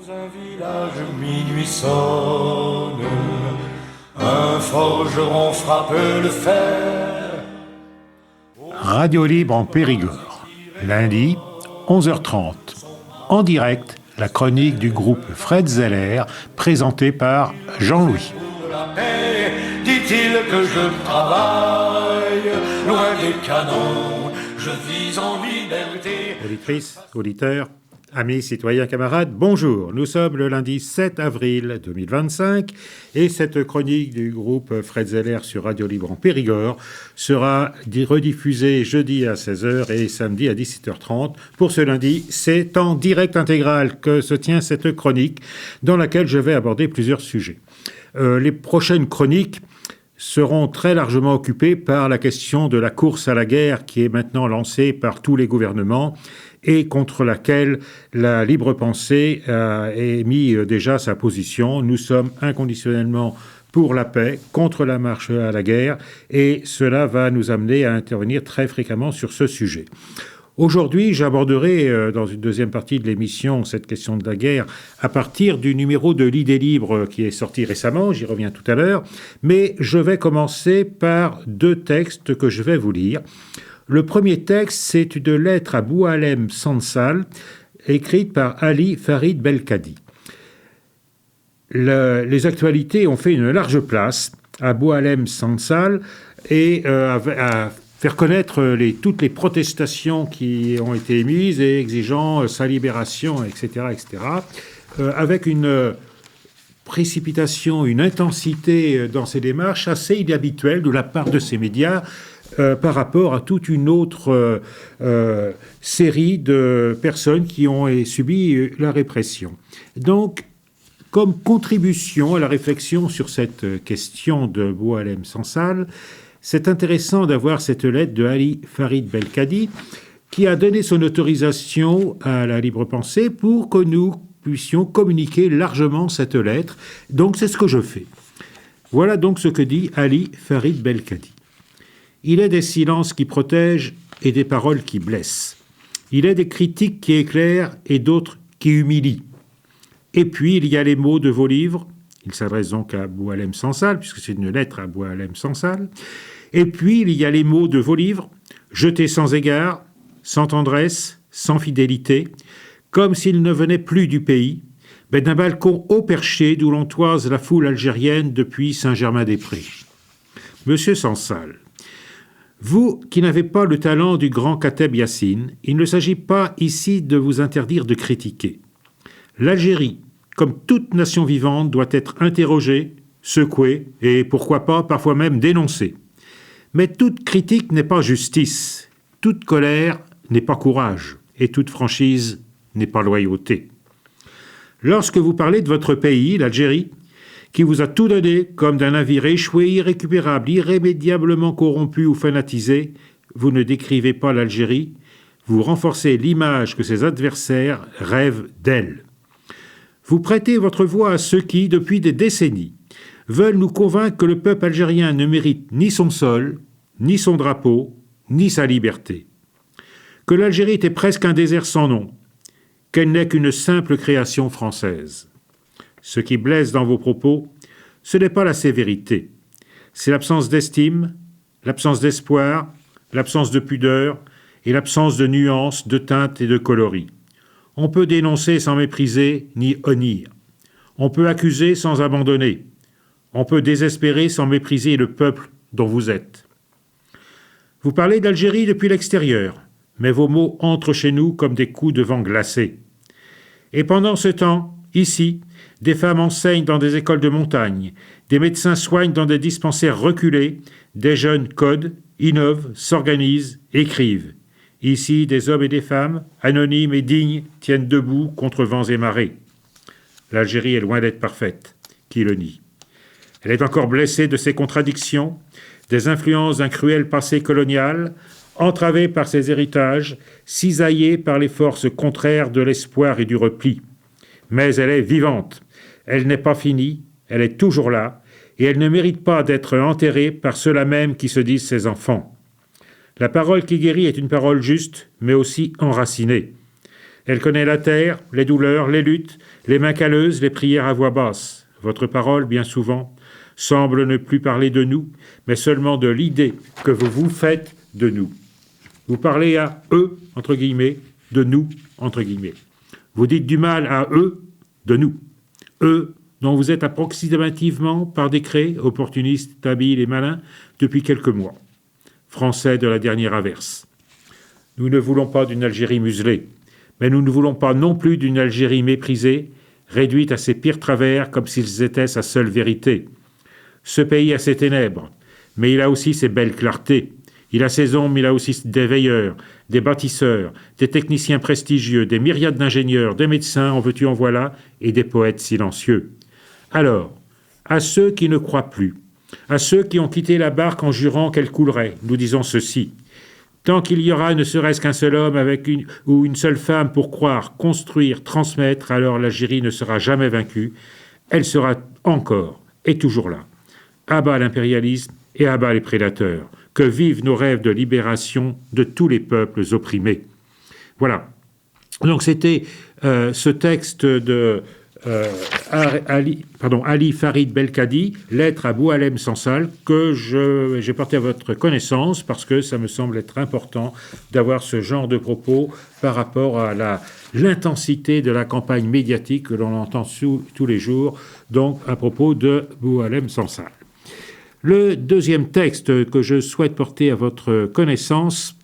Dans un village, minuit sonne, un forgeron frappe le fer. Radio Libre en Périgord, lundi, 11h30. En direct, la chronique du groupe Fred Zeller, présentée par Jean-Louis. Pour la paix, dit-il que je travaille, loin des canons, je vis en liberté. Auditrices, auditeurs, amis, citoyens, camarades, bonjour. Nous sommes le lundi 7 avril 2025 et cette chronique du groupe Fred Zeller sur Radio Libre en Périgord sera rediffusée jeudi à 16h et samedi à 17h30. Pour ce lundi, c'est en direct intégral que se tient cette chronique dans laquelle je vais aborder plusieurs sujets. Les prochaines chroniques seront très largement occupées par la question de la course à la guerre qui est maintenant lancée par tous les gouvernements et contre laquelle la libre pensée a émis déjà sa position. Nous sommes inconditionnellement pour la paix, contre la marche à la guerre, et cela va nous amener à intervenir très fréquemment sur ce sujet. Aujourd'hui, j'aborderai dans une deuxième partie de l'émission cette question de la guerre à partir du numéro de l'Idée libre qui est sorti récemment, j'y reviens tout à l'heure, mais je vais commencer par deux textes que je vais vous lire. Le premier texte, c'est une lettre à Boualem Sansal, écrite par Ali Farid Belkadi. Les actualités ont fait une large place à Boualem Sansal et à faire connaître toutes les protestations qui ont été émises et exigeant sa libération, etc., avec une précipitation, une intensité dans ces démarches assez inhabituelle de la part de ces médias, par rapport à toute une autre série de personnes qui ont subi la répression. Donc, comme contribution à la réflexion sur cette question de Boualem Sansal, c'est intéressant d'avoir cette lettre de Ali Farid Belkadi qui a donné son autorisation à la libre pensée pour que nous puissions communiquer largement cette lettre. Donc, c'est ce que je fais. Voilà donc ce que dit Ali Farid Belkadi. Il est des silences qui protègent et des paroles qui blessent. Il est des critiques qui éclairent et d'autres qui humilient. Et puis, il y a les mots de vos livres. Il s'adresse donc à Boualem Sansal, puisque c'est une lettre à Boualem Sansal. Et puis, il y a les mots de vos livres, jetés sans égard, sans tendresse, sans fidélité, comme s'ils ne venaient plus du pays, mais d'un balcon haut perché d'où l'on toise la foule algérienne depuis Saint-Germain-des-Prés. Monsieur Sansal, vous qui n'avez pas le talent du grand Kateb Yassine, il ne s'agit pas ici de vous interdire de critiquer. L'Algérie, comme toute nation vivante, doit être interrogée, secouée et, pourquoi pas, parfois même dénoncée. Mais toute critique n'est pas justice, toute colère n'est pas courage, et toute franchise n'est pas loyauté. Lorsque vous parlez de votre pays, l'Algérie, qui vous a tout donné comme d'un navire échoué, irrécupérable, irrémédiablement corrompu ou fanatisé, vous ne décrivez pas l'Algérie, vous renforcez l'image que ses adversaires rêvent d'elle. Vous prêtez votre voix à ceux qui, depuis des décennies, veulent nous convaincre que le peuple algérien ne mérite ni son sol, ni son drapeau, ni sa liberté. Que l'Algérie était presque un désert sans nom, qu'elle n'est qu'une simple création française. Ce qui blesse dans vos propos, ce n'est pas la sévérité, c'est l'absence d'estime, l'absence d'espoir, l'absence de pudeur et l'absence de nuances, de teintes et de coloris. On peut dénoncer sans mépriser ni honnir. On peut accuser sans abandonner. On peut désespérer sans mépriser le peuple dont vous êtes. Vous parlez d'Algérie depuis l'extérieur, mais vos mots entrent chez nous comme des coups de vent glacés. Et pendant ce temps, ici, des femmes enseignent dans des écoles de montagne, des médecins soignent dans des dispensaires reculés, des jeunes codent, innovent, s'organisent, écrivent. Ici, des hommes et des femmes, anonymes et dignes, tiennent debout contre vents et marées. L'Algérie est loin d'être parfaite. Qui le nie? Elle est encore blessée de ses contradictions, des influences d'un cruel passé colonial, entravée par ses héritages, cisaillée par les forces contraires de l'espoir et du repli. Mais elle est vivante. Elle n'est pas finie, elle est toujours là, et elle ne mérite pas d'être enterrée par ceux-là même qui se disent ses enfants. La parole qui guérit est une parole juste, mais aussi enracinée. Elle connaît la terre, les douleurs, les luttes, les mains calleuses, les prières à voix basse. Votre parole, bien souvent, semble ne plus parler de nous, mais seulement de l'idée que vous vous faites de nous. Vous parlez à eux, entre guillemets, de nous, entre guillemets. Vous dites du mal à eux, de nous. Eux, dont vous êtes approximativement, par décret, opportunistes, habiles et malins, depuis quelques mois. Français de la dernière averse. Nous ne voulons pas d'une Algérie muselée, mais nous ne voulons pas non plus d'une Algérie méprisée, réduite à ses pires travers comme s'ils étaient sa seule vérité. Ce pays a ses ténèbres, mais il a aussi ses belles clartés. Il a ses ombres, mais il a aussi des veilleurs, des bâtisseurs, des techniciens prestigieux, des myriades d'ingénieurs, des médecins, en veux-tu en voilà, et des poètes silencieux. Alors, à ceux qui ne croient plus, à ceux qui ont quitté la barque en jurant qu'elle coulerait, nous disons ceci. Tant qu'il y aura ne serait-ce qu'un seul homme ou une seule femme pour croire, construire, transmettre, alors l'Algérie ne sera jamais vaincue. Elle sera encore et toujours là. À bas l'impérialisme et à bas les prédateurs. Que vivent nos rêves de libération de tous les peuples opprimés. Voilà. Donc c'était ce texte de Ali Farid Belkadi, Lettre à Boualem Sansal, que j'ai porté à votre connaissance parce que ça me semble être important d'avoir ce genre de propos par rapport à l'intensité de la campagne médiatique que l'on entend tous les jours, donc à propos de Boualem Sansal. Le deuxième texte que je souhaite porter à votre connaissance,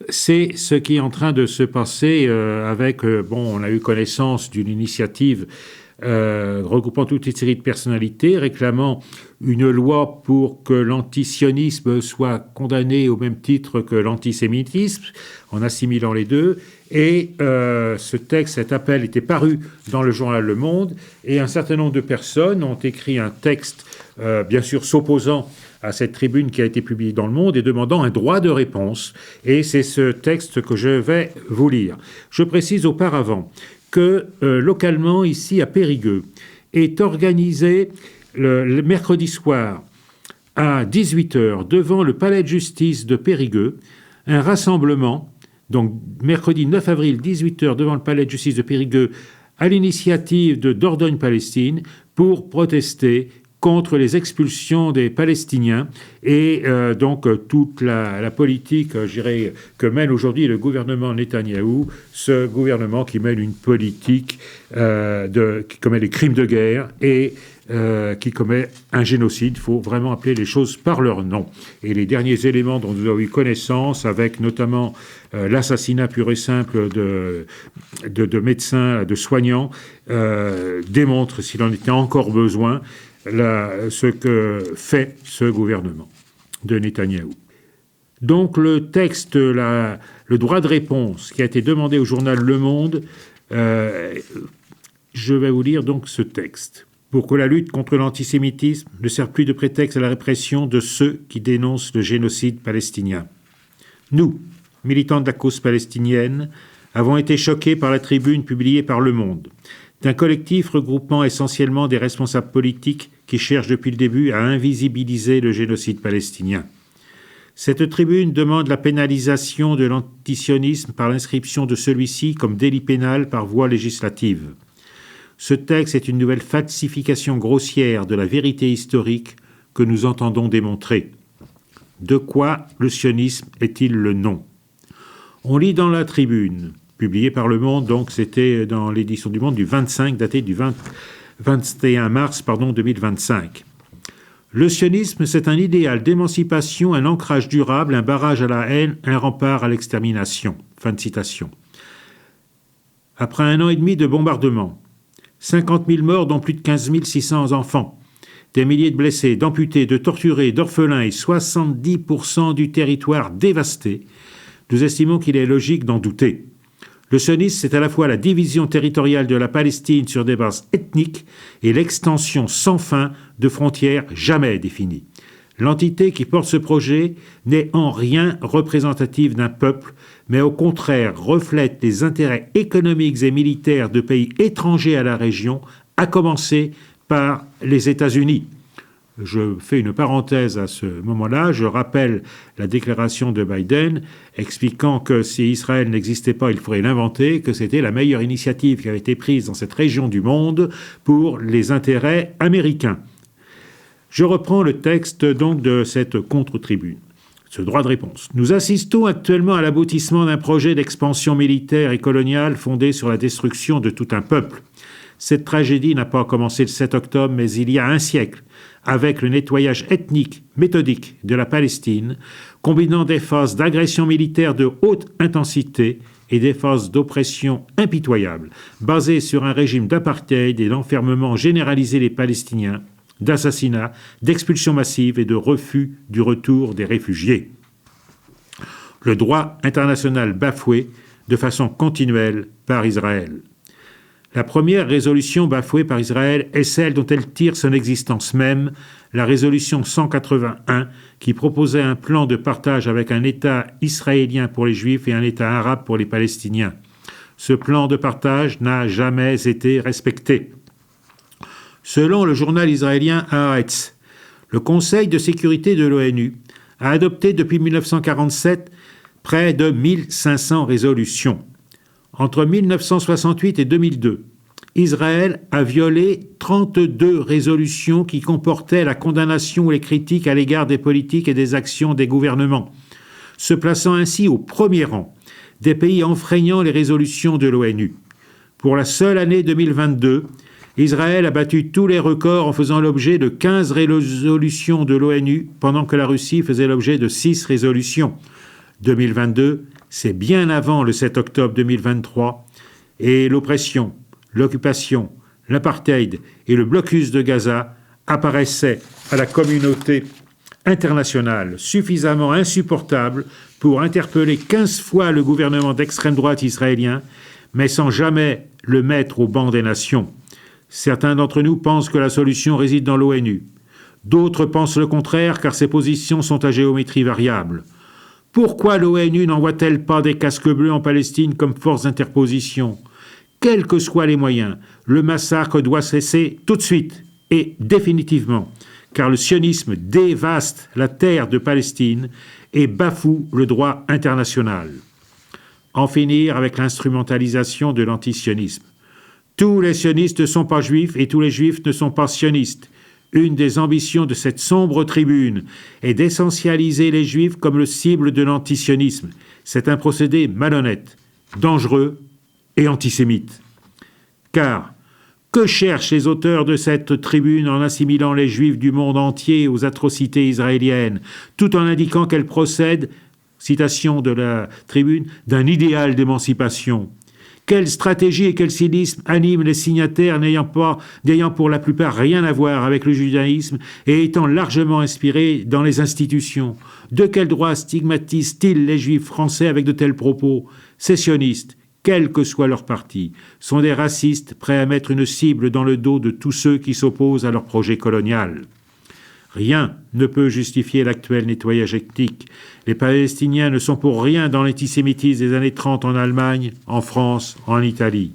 c'est ce qui est en train de se passer on a eu connaissance d'une initiative regroupant toute une série de personnalités, réclamant une loi pour que l'antisionisme soit condamné au même titre que l'antisémitisme, en assimilant les deux. Et ce texte, cet appel était paru dans le journal Le Monde, et un certain nombre de personnes ont écrit un texte, bien sûr s'opposant à cette tribune qui a été publiée dans Le Monde et demandant un droit de réponse. Et c'est ce texte que je vais vous lire. Je précise auparavant que localement, ici à Périgueux, est organisé le mercredi soir à 18h devant le palais de justice de Périgueux un rassemblement, donc mercredi 9 avril 18h devant le palais de justice de Périgueux à l'initiative de Dordogne-Palestine pour protester contre les expulsions des Palestiniens et donc toute la politique, je dirais, que mène aujourd'hui le gouvernement Netanyahou, ce gouvernement qui mène une politique qui commet des crimes de guerre et qui commet un génocide. Il faut vraiment appeler les choses par leur nom. Et les derniers éléments dont nous avons eu connaissance, avec notamment l'assassinat pur et simple de médecins, de soignants, démontrent, s'il en était encore besoin, ce que fait ce gouvernement de Netanyahou. Donc le texte, le droit de réponse qui a été demandé au journal Le Monde, je vais vous lire donc ce texte. Pour que la lutte contre l'antisémitisme ne serve plus de prétexte à la répression de ceux qui dénoncent le génocide palestinien. Nous, militants de la cause palestinienne, avons été choqués par la tribune publiée par Le Monde, d'un collectif regroupant essentiellement des responsables politiques qui cherchent depuis le début à invisibiliser le génocide palestinien. Cette tribune demande la pénalisation de l'antisionisme par l'inscription de celui-ci comme délit pénal par voie législative. Ce texte est une nouvelle falsification grossière de la vérité historique que nous entendons démontrer. De quoi le sionisme est-il le nom ? On lit dans la tribune, publiée par Le Monde, donc c'était dans l'édition du Monde du 25, datée du 21 mars 2025. Le sionisme, c'est un idéal d'émancipation, un ancrage durable, un barrage à la haine, un rempart à l'extermination. Fin de citation. Après 1 an et demi de bombardements, 50 000 morts dont plus de 15 600 enfants, des milliers de blessés, d'amputés, de torturés, d'orphelins et 70% du territoire dévasté, nous estimons qu'il est logique d'en douter. Le sionisme, c'est à la fois la division territoriale de la Palestine sur des bases ethniques et l'extension sans fin de frontières jamais définies. L'entité qui porte ce projet n'est en rien représentative d'un peuple, mais au contraire reflète les intérêts économiques et militaires de pays étrangers à la région, à commencer par les États-Unis. je fais une parenthèse à ce moment-là, je rappelle la déclaration de Biden expliquant que si Israël n'existait pas, il faudrait l'inventer, que c'était la meilleure initiative qui avait été prise dans cette région du monde pour les intérêts américains. Je reprends le texte donc de cette contre-tribune. Ce droit de réponse. Nous assistons actuellement à l'aboutissement d'un projet d'expansion militaire et coloniale fondé sur la destruction de tout un peuple. Cette tragédie n'a pas commencé le 7 octobre, mais il y a un siècle, avec le nettoyage ethnique méthodique de la Palestine, combinant des phases d'agression militaire de haute intensité et des phases d'oppression impitoyables, basées sur un régime d'apartheid et d'enfermement généralisé des Palestiniens, d'assassinats, d'expulsions massives et de refus du retour des réfugiés. Le droit international bafoué de façon continuelle par Israël. La première résolution bafouée par Israël est celle dont elle tire son existence même, la résolution 181, qui proposait un plan de partage avec un État israélien pour les Juifs et un État arabe pour les Palestiniens. Ce plan de partage n'a jamais été respecté. Selon le journal israélien Haaretz, le Conseil de sécurité de l'ONU a adopté depuis 1947 près de 1500 résolutions. Entre 1968 et 2002, Israël a violé 32 résolutions qui comportaient la condamnation ou les critiques à l'égard des politiques et des actions des gouvernements, se plaçant ainsi au premier rang des pays enfreignant les résolutions de l'ONU. Pour la seule année 2022, Israël a battu tous les records en faisant l'objet de 15 résolutions de l'ONU, pendant que la Russie faisait l'objet de 6 résolutions. 2022, c'est bien avant le 7 octobre 2023, et l'oppression, l'occupation, l'apartheid et le blocus de Gaza apparaissaient à la communauté internationale suffisamment insupportables pour interpeller 15 fois le gouvernement d'extrême droite israélien, mais sans jamais le mettre au banc des nations. Certains d'entre nous pensent que la solution réside dans l'ONU. D'autres pensent le contraire, car ces positions sont à géométrie variable. Pourquoi l'ONU n'envoie-t-elle pas des casques bleus en Palestine comme force d'interposition ? Quels que soient les moyens, le massacre doit cesser tout de suite et définitivement, car le sionisme dévaste la terre de Palestine et bafoue le droit international. En finir avec l'instrumentalisation de l'antisionisme. Tous les sionistes ne sont pas juifs et tous les juifs ne sont pas sionistes. Une des ambitions de cette sombre tribune est d'essentialiser les juifs comme le cible de l'antisionisme. C'est un procédé malhonnête, dangereux et antisémite. Car, que cherchent les auteurs de cette tribune en assimilant les juifs du monde entier aux atrocités israéliennes, tout en indiquant qu'elle procède, citation de la tribune, d'un idéal d'émancipation ? Quelle stratégie et quel cynisme animent les signataires n'ayant pour la plupart rien à voir avec le judaïsme et étant largement inspirés dans les institutions? De quel droit stigmatisent-ils les juifs français avec de tels propos? Ces sionistes, quel que soit leur parti, sont des racistes prêts à mettre une cible dans le dos de tous ceux qui s'opposent à leur projet colonial. Rien ne peut justifier l'actuel nettoyage ethnique. Les Palestiniens ne sont pour rien dans l'antisémitisme des années 30 en Allemagne, en France, en Italie.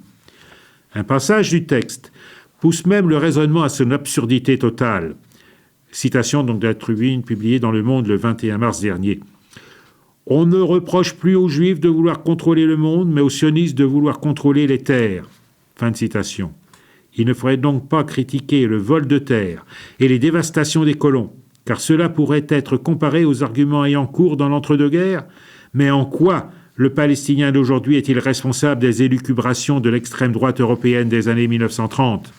Un passage du texte pousse même le raisonnement à son absurdité totale. Citation donc de la tribune publiée dans Le Monde le 21 mars dernier. On ne reproche plus aux Juifs de vouloir contrôler le monde, mais aux sionistes de vouloir contrôler les terres. Fin de citation. Il ne faudrait donc pas critiquer le vol de terre et les dévastations des colons, car cela pourrait être comparé aux arguments ayant cours dans l'entre-deux-guerres. Mais en quoi le Palestinien d'aujourd'hui est-il responsable des élucubrations de l'extrême droite européenne des années 1930 ?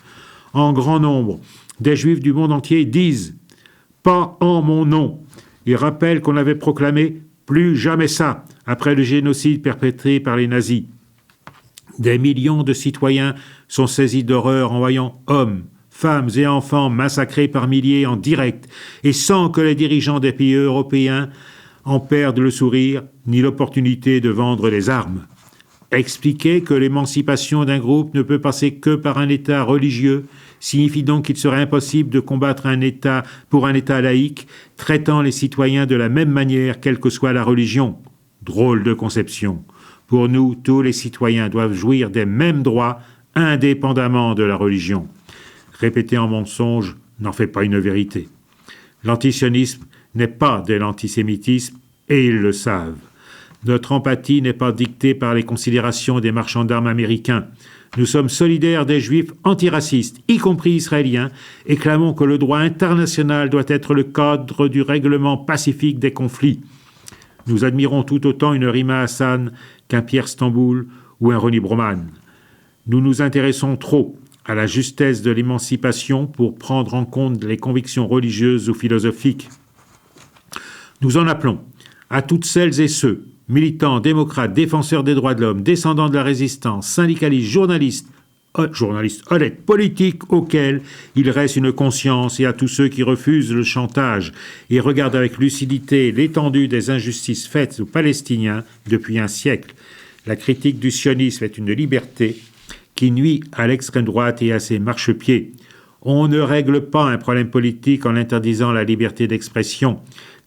En grand nombre, des Juifs du monde entier disent « pas en mon nom ». Ils rappellent qu'on avait proclamé « plus jamais ça » après le génocide perpétré par les nazis. Des millions de citoyens sont saisis d'horreur en voyant hommes, femmes et enfants massacrés par milliers en direct et sans que les dirigeants des pays européens en perdent le sourire ni l'opportunité de vendre les armes. Expliquer que l'émancipation d'un groupe ne peut passer que par un État religieux signifie donc qu'il serait impossible de combattre un État pour un État laïque, traitant les citoyens de la même manière, quelle que soit la religion. Drôle de conception. Pour nous, tous les citoyens doivent jouir des mêmes droits, indépendamment de la religion. Répéter en mensonge n'en fait pas une vérité. L'antisionisme n'est pas de l'antisémitisme et ils le savent. Notre empathie n'est pas dictée par les considérations des marchands d'armes américains. Nous sommes solidaires des Juifs antiracistes, y compris israéliens, et clamons que le droit international doit être le cadre du règlement pacifique des conflits. Nous admirons tout autant une Rima Hassan qu'un Pierre Stamboul ou un Ronnie Broman. Nous nous intéressons trop à la justesse de l'émancipation pour prendre en compte les convictions religieuses ou philosophiques. Nous en appelons à toutes celles et ceux, militants, démocrates, défenseurs des droits de l'homme, descendants de la résistance, syndicalistes, journalistes honnêtes, politiques auxquels il reste une conscience, et à tous ceux qui refusent le chantage et regardent avec lucidité l'étendue des injustices faites aux Palestiniens depuis un siècle. La critique du sionisme est une liberté qui nuit à l'extrême droite et à ses marchepieds. On ne règle pas un problème politique en interdisant la liberté d'expression,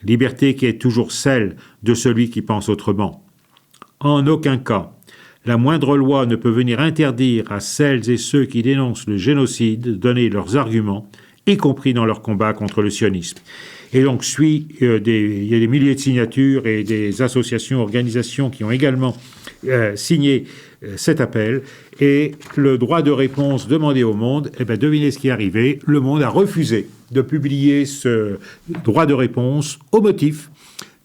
liberté qui est toujours celle de celui qui pense autrement. En aucun cas, la moindre loi ne peut venir interdire à celles et ceux qui dénoncent le génocide de donner leurs arguments, y compris dans leur combat contre le sionisme. Et donc, il y a des milliers de signatures et des associations, organisations qui ont également signé cet appel. Et le droit de réponse demandé au Monde, devinez ce qui est arrivé. Le Monde a refusé de publier ce droit de réponse au motif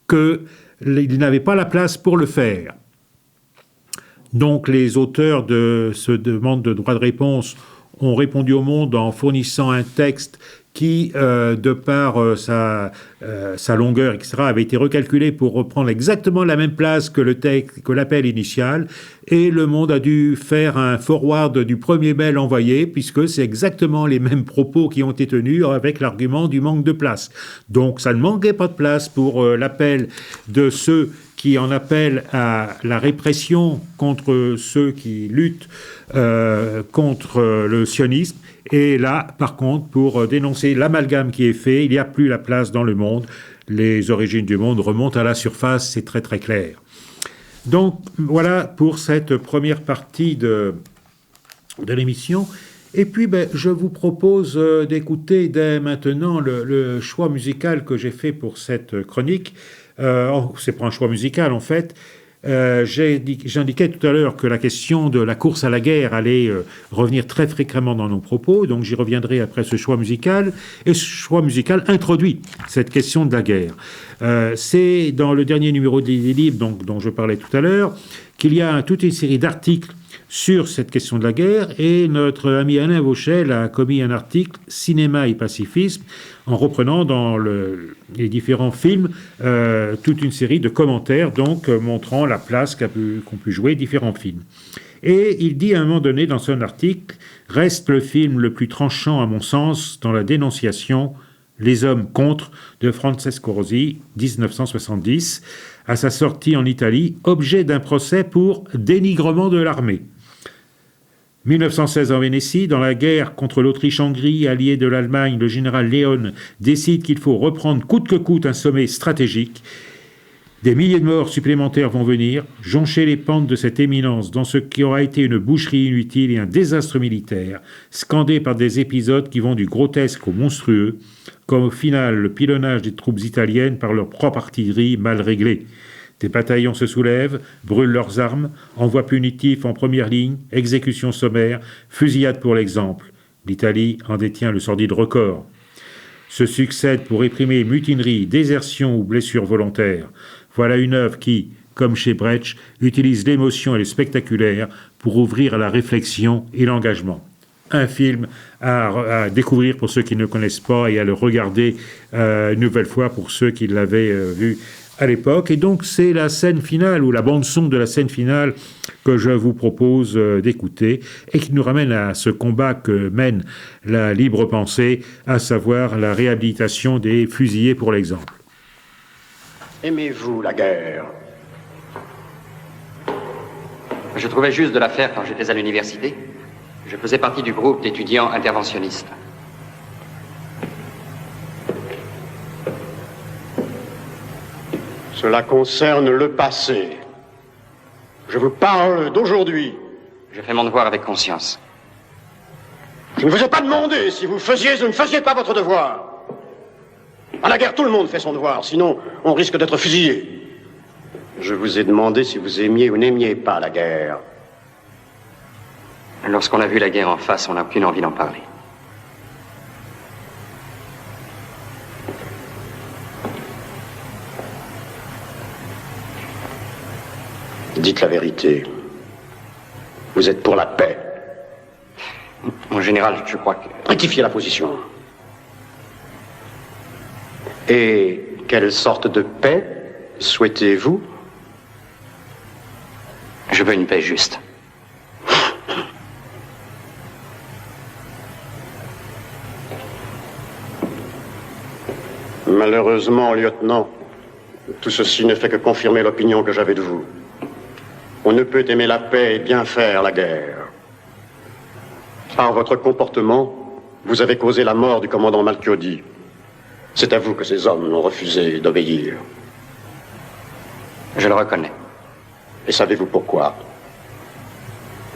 qu'il n'avait pas la place pour le faire. Donc, les auteurs de ce demande de droit de réponse ont répondu au Monde en fournissant un texte qui, de par sa longueur, etc., avait été recalculé pour reprendre exactement la même place que l'appel initial. Et le Monde a dû faire un forward du premier mail envoyé, puisque c'est exactement les mêmes propos qui ont été tenus avec l'argument du manque de place. Donc, ça ne manquait pas de place pour l'appel de ceux qui en appellent à la répression contre ceux qui luttent contre le sionisme. Et là, par contre, pour dénoncer l'amalgame qui est fait, il n'y a plus la place dans le monde. Les origines du monde remontent à la surface, c'est très très clair. Donc voilà pour cette première partie de l'émission. Et puis je vous propose d'écouter dès maintenant le choix musical que j'ai fait pour cette chronique. C'est pas un choix musical en fait. J'indiquais tout à l'heure que la question de la course à la guerre allait revenir très fréquemment dans nos propos, donc j'y reviendrai après ce choix musical. Et ce choix musical introduit cette question de la guerre. C'est dans le dernier numéro des livres dont je parlais tout à l'heure qu'il y a toute une série d'articles sur cette question de la guerre, et notre ami Alain Vauchel a commis un article « Cinéma et pacifisme » en reprenant dans les différents films toute une série de commentaires donc montrant la place qu'ont pu jouer différents films. Et il dit à un moment donné dans son article « Reste le film le plus tranchant à mon sens dans la dénonciation Les hommes contre » de Francesco Rosi, 1970, à sa sortie en Italie, objet d'un procès pour dénigrement de l'armée. 1916 en Vénétie, dans la guerre contre l'Autriche-Hongrie, allié de l'Allemagne, le général Léon décide qu'il faut reprendre coûte que coûte un sommet stratégique. Des milliers de morts supplémentaires vont venir, joncher les pentes de cette éminence dans ce qui aura été une boucherie inutile et un désastre militaire, scandé par des épisodes qui vont du grotesque au monstrueux, comme au final le pilonnage des troupes italiennes par leur propre artillerie mal réglée. Des bataillons se soulèvent, brûlent leurs armes, envois punitifs en première ligne, exécutions sommaires, fusillades pour l'exemple. L'Italie en détient le sordide record. Se succèdent pour réprimer mutineries, désertions ou blessures volontaires. Voilà une œuvre qui, comme chez Brecht, utilise l'émotion et le spectaculaire pour ouvrir à la réflexion et l'engagement. Un film à découvrir pour ceux qui ne le connaissent pas et à le regarder une nouvelle fois pour ceux qui l'avaient vu à l'époque. Et donc c'est la scène finale ou la bande-son de la scène finale que je vous propose d'écouter et qui nous ramène à ce combat que mène la libre pensée, à savoir la réhabilitation des fusillés pour l'exemple. Aimez-vous la guerre? Je trouvais juste de la faire quand j'étais à l'université. Je faisais partie du groupe d'étudiants interventionnistes. Cela concerne le passé. Je vous parle d'aujourd'hui. Je fais mon devoir avec conscience. Je ne vous ai pas demandé si vous faisiez ou ne faisiez pas votre devoir. À la guerre, tout le monde fait son devoir, sinon on risque d'être fusillé. Je vous ai demandé si vous aimiez ou n'aimiez pas la guerre. Lorsqu'on a vu la guerre en face, on n'a aucune envie d'en parler. Dites la vérité. Vous êtes pour la paix. Mon général, je crois que... Rectifiez la position. Et quelle sorte de paix souhaitez-vous? Je veux une paix juste. Malheureusement, lieutenant, tout ceci ne fait que confirmer l'opinion que j'avais de vous. On ne peut aimer la paix et bien faire la guerre. Par votre comportement, vous avez causé la mort du commandant Malchiodi. C'est à vous que ces hommes ont refusé d'obéir. Je le reconnais. Et savez-vous pourquoi?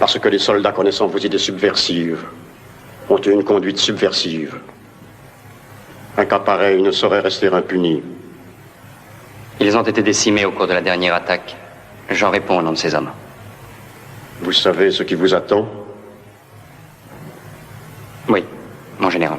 Parce que les soldats connaissant vos idées subversives ont eu une conduite subversive. Un cas pareil ne saurait rester impuni. Ils ont été décimés au cours de la dernière attaque. J'en réponds au nom de ces hommes. Vous savez ce qui vous attend? Oui, mon général.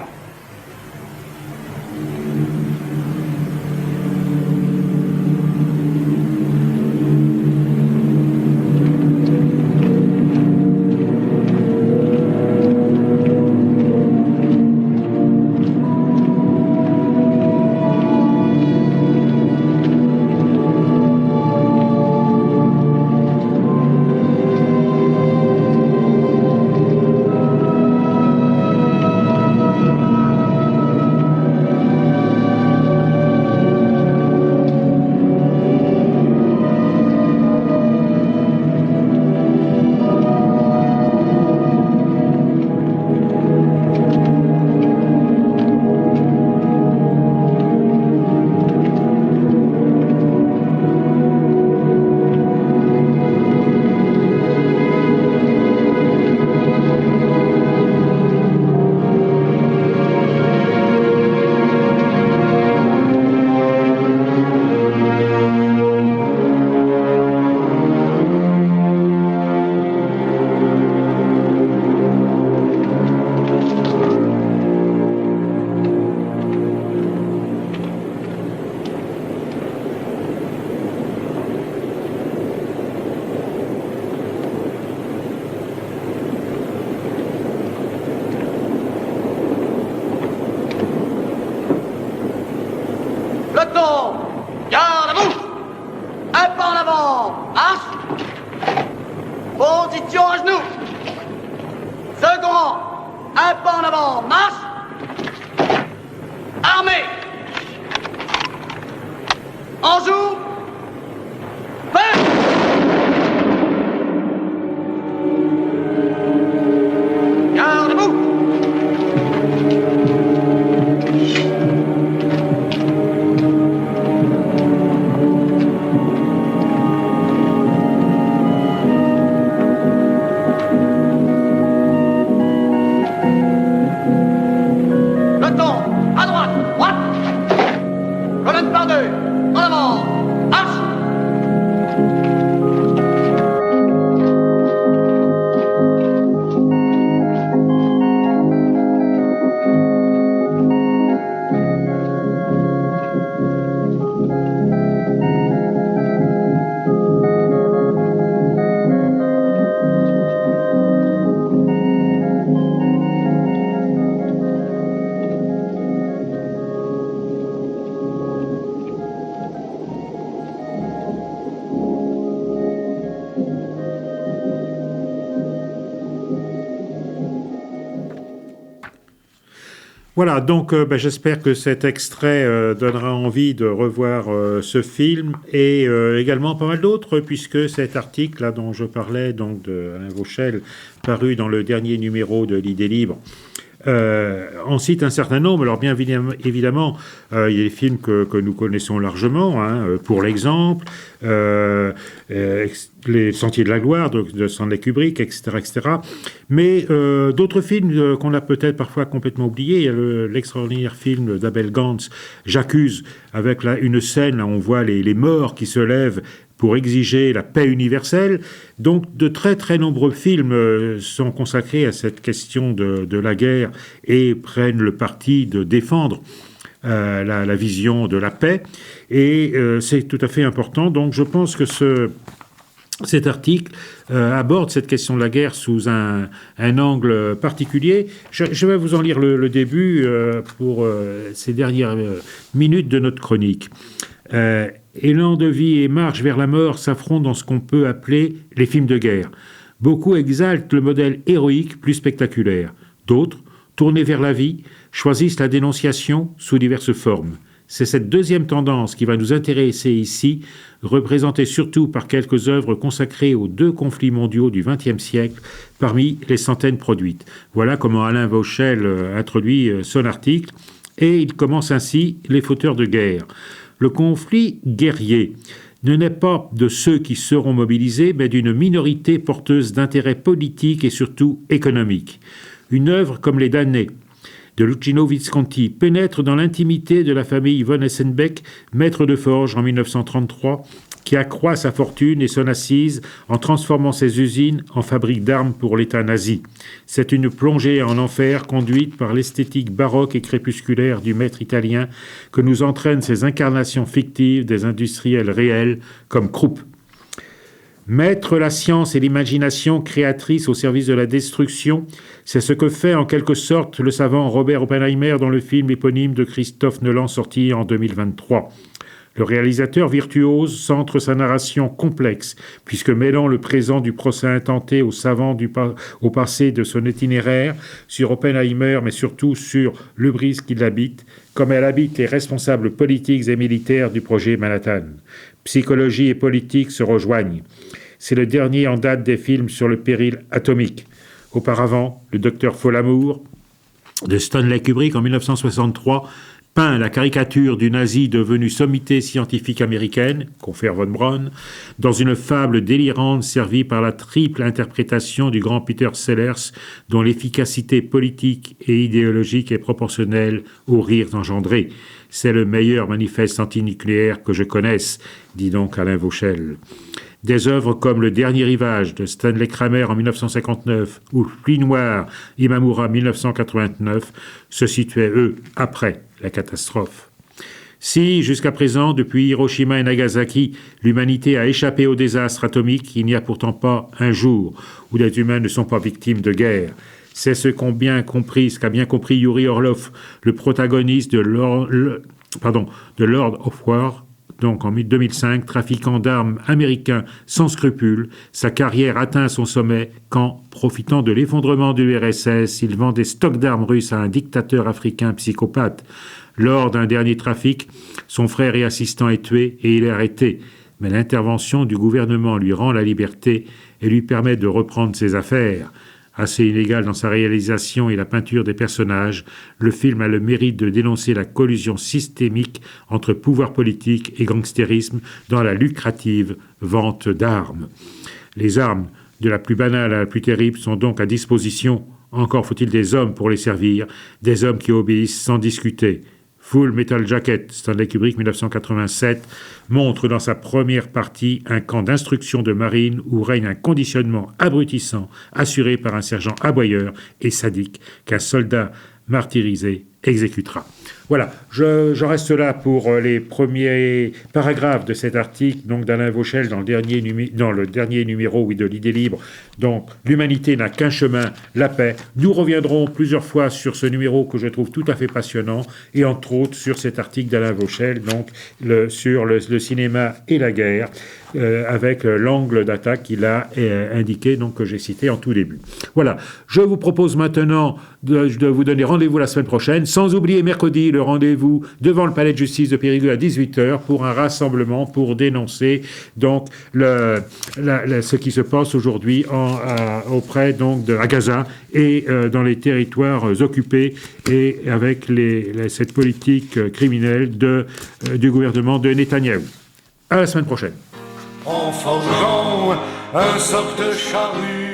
Voilà, donc j'espère que cet extrait donnera envie de revoir ce film et également pas mal d'autres, puisque cet article là dont je parlais, donc de Alain Vauchel, paru dans le dernier numéro de l'Idée libre, On cite un certain nombre. Alors bien évidemment, il y a des films que nous connaissons largement, pour l'exemple, Les Sentiers de la Gloire de Stanley Kubrick, etc., etc. Mais d'autres films qu'on a peut-être parfois complètement oubliés. Il y a l'extraordinaire film d'Abel Gance, J'accuse, avec une scène là, on voit les morts qui se lèvent pour exiger la paix universelle. Donc de très très nombreux films sont consacrés à cette question de la guerre et prennent le parti de défendre la vision de la paix. Et c'est tout à fait important. Donc je pense que cet article aborde cette question de la guerre sous un angle particulier. Je vais vous en lire le début pour ces dernières minutes de notre chronique. Élan de vie et marche vers la mort s'affrontent dans ce qu'on peut appeler les films de guerre. Beaucoup exaltent le modèle héroïque plus spectaculaire. D'autres, tournés vers la vie, choisissent la dénonciation sous diverses formes. C'est cette deuxième tendance qui va nous intéresser ici, représentée surtout par quelques œuvres consacrées aux 2 conflits mondiaux du XXe siècle, parmi les centaines produites. Voilà comment Alain Vauchel introduit son article, et il commence ainsi « Les fauteurs de guerre ». Le conflit guerrier ne naît pas de ceux qui seront mobilisés, mais d'une minorité porteuse d'intérêts politiques et surtout économiques. Une œuvre comme Les damnés de Luchino Visconti pénètre dans l'intimité de la famille von Essenbeck, maître de forge en 1933, qui accroît sa fortune et son assise en transformant ses usines en fabriques d'armes pour l'État nazi. C'est une plongée en enfer conduite par l'esthétique baroque et crépusculaire du maître italien que nous entraînent ces incarnations fictives des industriels réels comme Krupp. Mettre la science et l'imagination créatrice au service de la destruction, c'est ce que fait en quelque sorte le savant Robert Oppenheimer dans le film éponyme de Christophe Nolan sorti en 2023. Le réalisateur virtuose centre sa narration complexe, puisque mêlant le présent du procès intenté aux savants au passé de son itinéraire, sur Oppenheimer, mais surtout sur l'hubris qui l'habite, comme elle habite les responsables politiques et militaires du projet Manhattan. Psychologie et politique se rejoignent. C'est le dernier en date des films sur le péril atomique. Auparavant, le docteur Folamour de Stanley Kubrick en 1963 peint la caricature du nazi devenu sommité scientifique américaine, confère von Braun, dans une fable délirante servie par la triple interprétation du grand Peter Sellers, dont l'efficacité politique et idéologique est proportionnelle aux rires engendrés. C'est le meilleur manifeste antinucléaire que je connaisse, dit donc Alain Vauchel. Des œuvres comme Le Dernier Rivage de Stanley Kramer en 1959 ou Pluie Noire Imamura 1989 se situaient, eux, après la catastrophe. Si, jusqu'à présent, depuis Hiroshima et Nagasaki, l'humanité a échappé au désastre atomique, il n'y a pourtant pas un jour où les humains ne sont pas victimes de guerre. C'est ce qu'a bien compris Yuri Orlov, le protagoniste de Lord of War, donc en 2005, trafiquant d'armes américain sans scrupules. Sa carrière atteint son sommet quand, profitant de l'effondrement de l'URSS, il vend des stocks d'armes russes à un dictateur africain psychopathe. Lors d'un dernier trafic, son frère et assistant est tué et il est arrêté. Mais l'intervention du gouvernement lui rend la liberté et lui permet de reprendre ses affaires. Assez inégal dans sa réalisation et la peinture des personnages, le film a le mérite de dénoncer la collusion systémique entre pouvoir politique et gangstérisme dans la lucrative vente d'armes. Les armes, de la plus banale à la plus terrible, sont donc à disposition. Encore faut-il des hommes pour les servir, des hommes qui obéissent sans discuter. Full Metal Jacket, Stanley Kubrick 1987, montre dans sa première partie un camp d'instruction de marine où règne un conditionnement abrutissant assuré par un sergent aboyeur et sadique qu'un soldat martyrisé exécutera. Voilà, je reste là pour les premiers paragraphes de cet article donc d'Alain Vauchel dans le dernier numéro de l'Idée libre. Donc, l'humanité n'a qu'un chemin, la paix. Nous reviendrons plusieurs fois sur ce numéro que je trouve tout à fait passionnant et entre autres sur cet article d'Alain Vauchel donc sur le cinéma et la guerre avec l'angle d'attaque qu'il a indiqué donc que j'ai cité en tout début. Voilà, je vous propose maintenant de vous donner rendez-vous la semaine prochaine sans oublier mercredi le rendez-vous devant le palais de justice de Périgueux à 18h pour un rassemblement pour dénoncer donc ce qui se passe aujourd'hui auprès donc à Gaza et dans les territoires occupés et avec cette politique criminelle du gouvernement de Netanyahou. À la semaine prochaine. En forgeant un soc de charrue.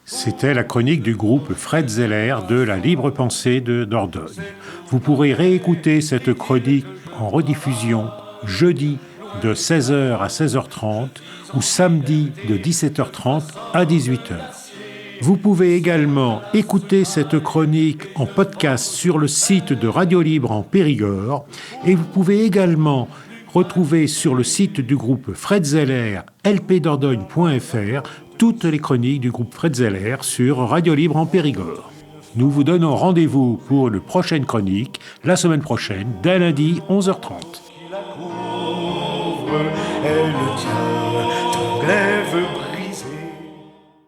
C'était la chronique du groupe Fred Zeller de la Libre Pensée de Dordogne. Vous pourrez réécouter cette chronique en rediffusion jeudi de 16h à 16h30 ou samedi de 17h30 à 18h. Vous pouvez également écouter cette chronique en podcast sur le site de Radio Libre en Périgord et vous pouvez également retrouver sur le site du groupe Fred Zeller, lpdordogne.fr, toutes les chroniques du groupe Fred Zeller sur Radio Libre en Périgord. Nous vous donnons rendez-vous pour une prochaine chronique, la semaine prochaine, dès lundi, 11h30. Elle tient ton glaive